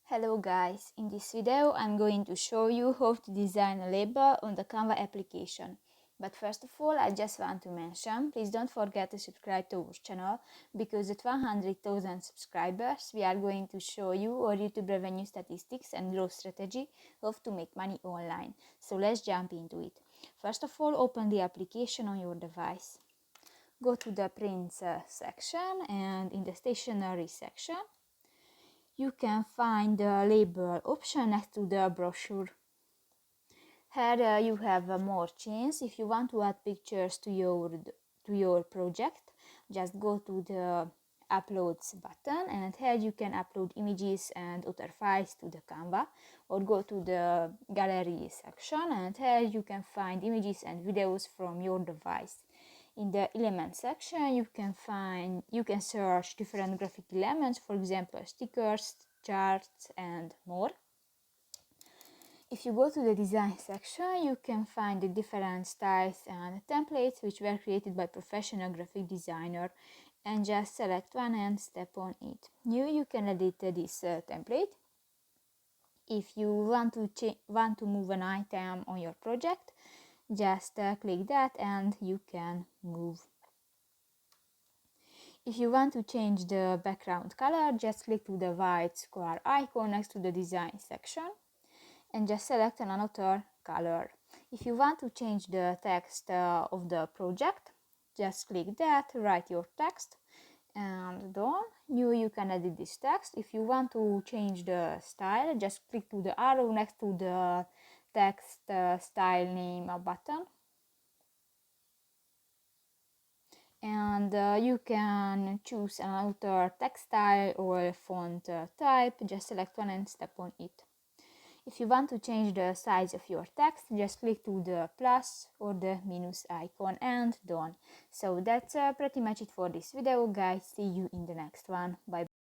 Hello guys, in this video I'm going to show you how to design a label on the Canva application. But first of all, I just want to mention, please don't forget to subscribe to our channel, because at 100,000 subscribers we are going to show you our YouTube revenue statistics and growth strategy, how to make money online. So let's jump into it. First of all, open the application on your device. Go to the prints section, and in the stationery section you can find the label option next to the brochure. Here you have more chains. If you want to add pictures to your project, just go to the uploads button, and here you can upload images and other files to the Canva, or go to the gallery section, and here you can find images and videos from your device. In the element section you can search different graphic elements, for example stickers, charts and more. If you go to the design section, you can find the different styles and templates which were created by professional graphic designer, and just select one and step on it. You can edit this template. If you want to move an item on your project, just click that and you can move. If you want to change the background color, just click to the white square icon next to the design section and just select another color. If you want to change the text of the project, just click that, write your text and done. You can edit this text. If you want to change the style, just click to the arrow next to the text style name button, and you can choose another text style or font type. Just select one and step on it. If you want to change the size of your text, just click to the plus or the minus icon and done. So that's pretty much it for this video, guys. See you in the next one. Bye.